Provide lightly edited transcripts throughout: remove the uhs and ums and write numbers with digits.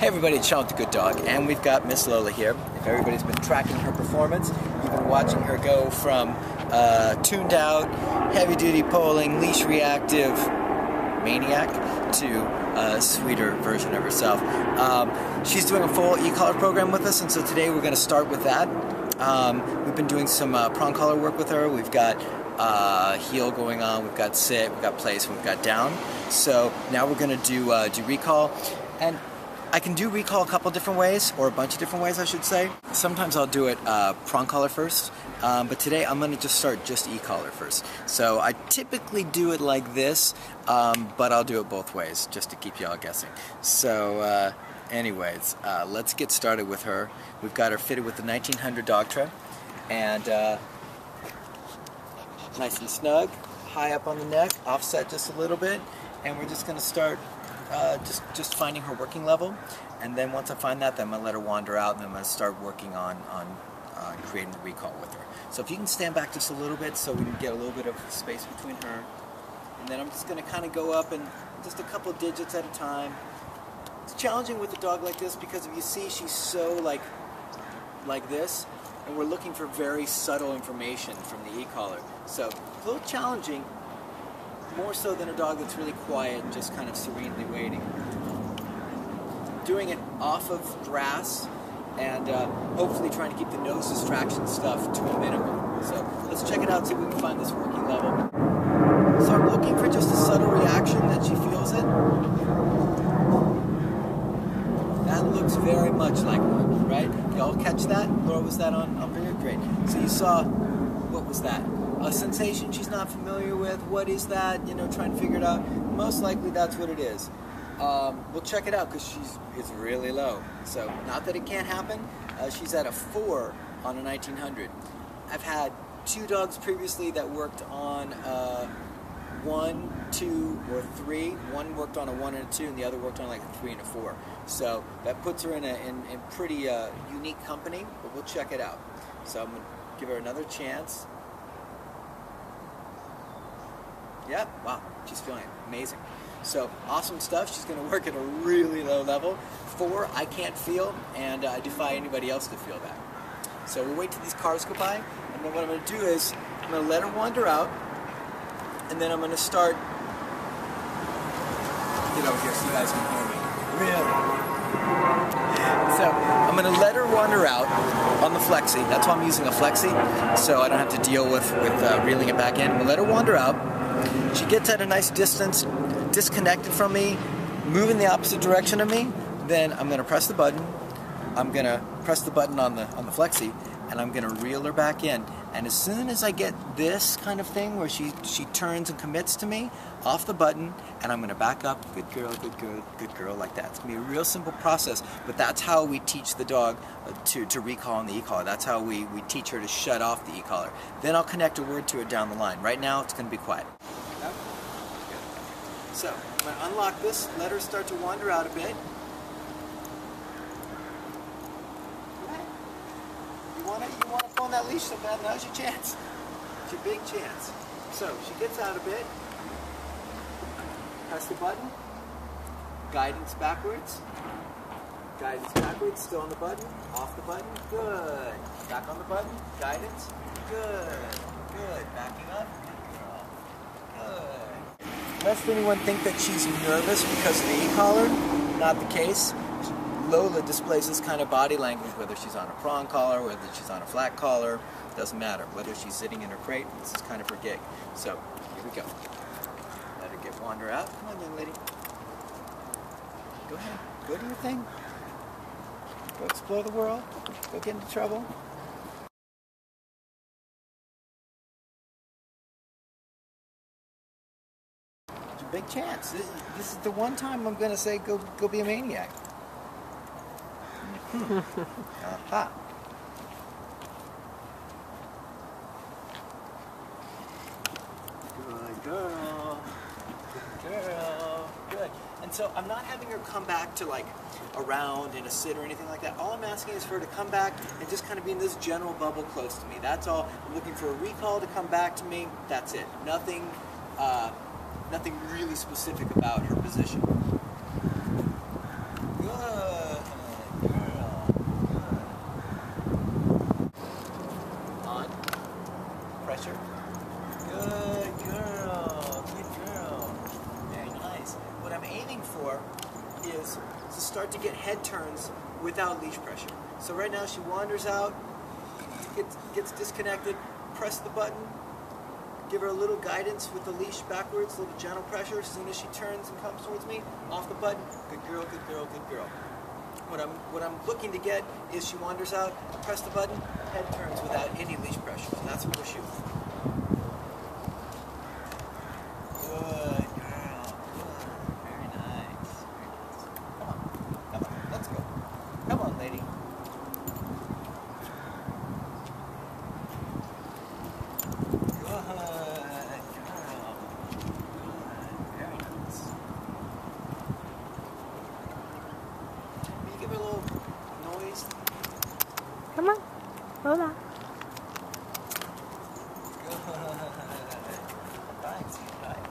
Hey everybody, it's Sean with The Good Dog, and we've got Miss Lola here. If everybody's been tracking her performance, you've been watching her go from tuned out, heavy duty polling, leash reactive maniac to a sweeter version of herself. She's doing a full e-collar program with us, and so today we're going to start with that. We've been doing some prong collar work with her. We've got heel going on, we've got sit, we've got place, we've got down. So now we're going to do recall. And I can do recall a couple different ways, or a bunch of different ways I should say. Sometimes I'll do it prong collar first, but today I'm going to just start just e-collar first. So I typically do it like this, but I'll do it both ways just to keep y'all guessing. So anyways, let's get started with her. We've got her fitted with the 1900 dog tray, and nice and snug, high up on the neck, offset just a little bit, and we're just going to start just finding her working level, and then once I find that, then I'm going to let her wander out, and then I'm going to start working on creating the recall with her. So if you can stand back just a little bit so we can get a little bit of space between her, and then I'm just going to kind of go up and just a couple digits at a time. It's challenging with a dog like this because if you see she's so like this, and we're looking for very subtle information from the e-collar. So a little challenging, more so than a dog that's really quiet and just kind of serenely waiting. Doing it off of grass and hopefully trying to keep the nose distraction stuff to a minimum. So let's check it out, see if we can find this working level. So I'm looking for just a subtle reaction that she feels it. That looks very much like work, right? Y'all catch that? Or was that on video? Great. So you saw, what was that? A sensation she's not familiar with. What is that? You know, trying to figure it out. Most likely that's what it is. We'll check it out because it's really low. So not that it can't happen. She's at a 4 on a 1900. I've had 2 dogs previously that worked on 1, 2, or 3. One worked on a 1 and a 2, and the other worked on like a 3 and a 4. So that puts her in pretty unique company, but we'll check it out. So I'm going to give her another chance. Yeah, wow, she's feeling it. Amazing. So, awesome stuff. She's going to work at a really low level. 4, I can't feel, and I defy anybody else to feel that. So we'll wait till these cars go by, and then what I'm going to do is, I'm going to let her wander out, and then I'm going to start, get over here so you guys can hear me. Really? So, I'm going to let her wander out on the flexi. That's why I'm using a flexi, so I don't have to deal with reeling it back in. I'm going to let her wander out. She gets at a nice distance, disconnected from me, moving the opposite direction of me. Then I'm going to press the button. I'm going to press the button on the flexi, and I'm going to reel her back in. And as soon as I get this kind of thing where she turns and commits to me, off the button, and I'm going to back up. Good girl, good girl, good girl, like that. It's going to be a real simple process, but that's how we teach the dog to recall on the e-collar. That's how we teach her to shut off the e-collar. Then I'll connect a word to her down the line. Right now, it's going to be quiet. So, I'm going to unlock this, let her start to wander out a bit. You want to pull on that leash so bad, now's your chance. It's your big chance. So, she gets out a bit. Press the button. Guidance backwards. Guidance backwards, still on the button. Off the button, good. Back on the button, guidance, good. Good, backing up, good girl. Good. Lest anyone think that she's nervous because of the e-collar, not the case. Lola displays this kind of body language, whether she's on a prong collar, whether she's on a flat collar, doesn't matter. Whether she's sitting in her crate, this is kind of her gig. So, here we go. Let her wander out. Come on, young lady. Go ahead. Go do your thing. Go explore the world. Go get into trouble. Big chance. This is the one time I'm going to say go be a maniac. Aha. Good girl. Good girl. Good. And so I'm not having her come back to like around in a sit or anything like that. All I'm asking is for her to come back and just kind of be in this general bubble close to me. That's all. I'm looking for a recall to come back to me. That's it. Nothing really specific about her position. Good. pressure. Good girl. Good girl. Very nice. What I'm aiming for is to start to get head turns without leash pressure. So right now she wanders out, gets disconnected, press the button, give her a little guidance with the leash backwards, a little gentle pressure. As soon as she turns and comes towards me, off the button. Good girl, good girl, good girl. What I'm looking to get is she wanders out, press the button, head turns without any leash pressure. And that's what we're shooting. Good girl. Good. Very nice. Very nice. Come on. Let's go. Come on, lady. Good girl. Good. Very nice. Can you give her a little noise? Come on, Lola. Good. Right, right.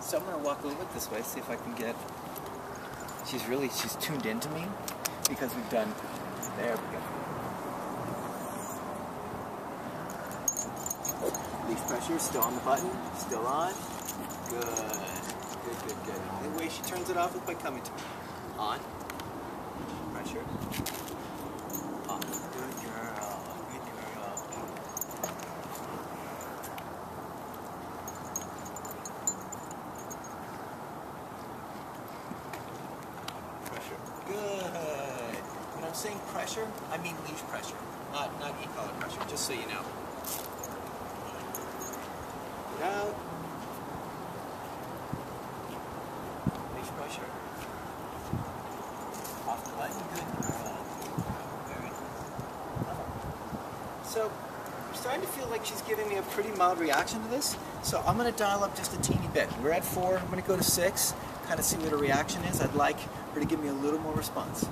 So I'm going to walk a little bit this way, see if I can get... She's tuned into me because we've done... There we go. Leash pressure, still on the button, still on. Good. Good, good, good. The way she turns it off is by coming to me. On. Pressure. On. Good girl. Good girl. Pressure. Good. When I'm saying pressure, I mean leash pressure, not e-collar pressure, just so you know. Get out. Leash pressure. Off the button. Good girl. Very nice. So, I'm starting to feel like she's giving me a pretty mild reaction to this, so I'm going to dial up just a teeny bit. We're at 4, I'm going to go to 6, kind of see what her reaction is. I'd like her to give me a little more response.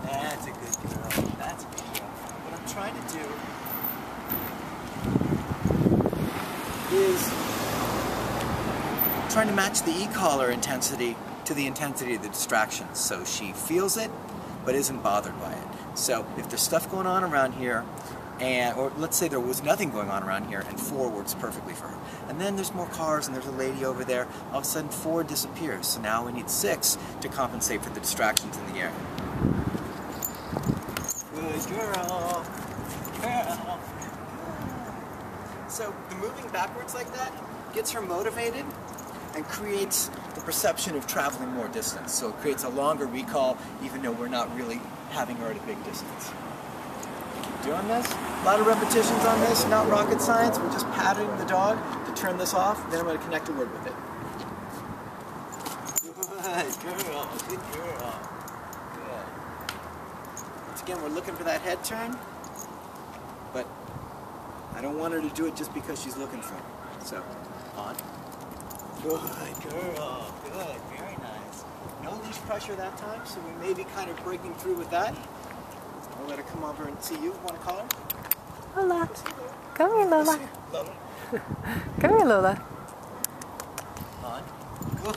That's a good girl. That's a good girl. What I'm trying to do is trying to match the e-collar intensity to the intensity of the distraction. So she feels it, but isn't bothered by it. So if there's stuff going on around here, or let's say there was nothing going on around here, and 4 works perfectly for her. And then there's more cars, and there's a lady over there. All of a sudden, 4 disappears. So now we need 6 to compensate for the distractions in the air. Good girl. Good girl. So the moving backwards like that gets her motivated and creates the perception of traveling more distance. So it creates a longer recall, even though we're not really having her at a big distance. Keep doing this. A lot of repetitions on this, not rocket science. We're just patting the dog to turn this off. Then I'm going to connect a word with it. Good girl. Good girl. Good. Once again, we're looking for that head turn, but I don't want her to do it just because she's looking for it. So, on. Good girl. Good. Very nice. No leash pressure that time, so we may be kind of breaking through with that. I'll let her come over and see you. Want to call her? Lola. Come here, Lola. Lola. Come here, Lola. On. Good.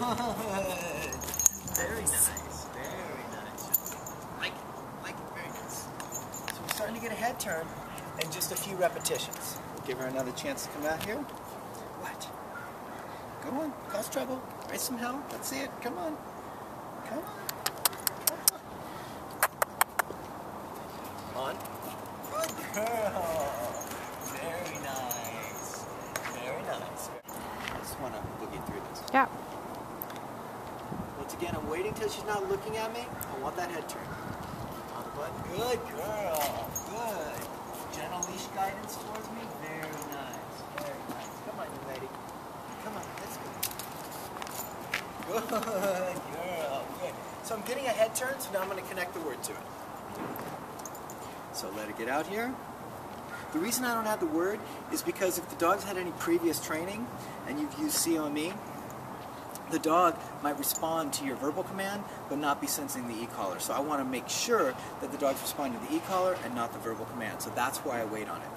Very nice. Very nice. Like it. Very nice. So we're starting to get a head turn in just a few repetitions. We'll give her another chance to come out here. What? Go on. Cause trouble. Raise some hell. Let's see it. Come on. Come on. On. Good girl. Very nice. Very nice. I just want to boogie through this. Yeah. Once again, I'm waiting till she's not looking at me. I want that head turn. On the button. Good girl. Good. Gentle leash guidance towards me. Very nice. Very nice. Come on, you lady. Come on. Let's go. Good girl. Good. So I'm getting a head turn, so now I'm going to connect the word to it. So let it get out here. The reason I don't have the word is because if the dog's had any previous training and you've used See on Me, the dog might respond to your verbal command but not be sensing the e-collar. So I want to make sure that the dog's responding to the e-collar and not the verbal command. So that's why I wait on it.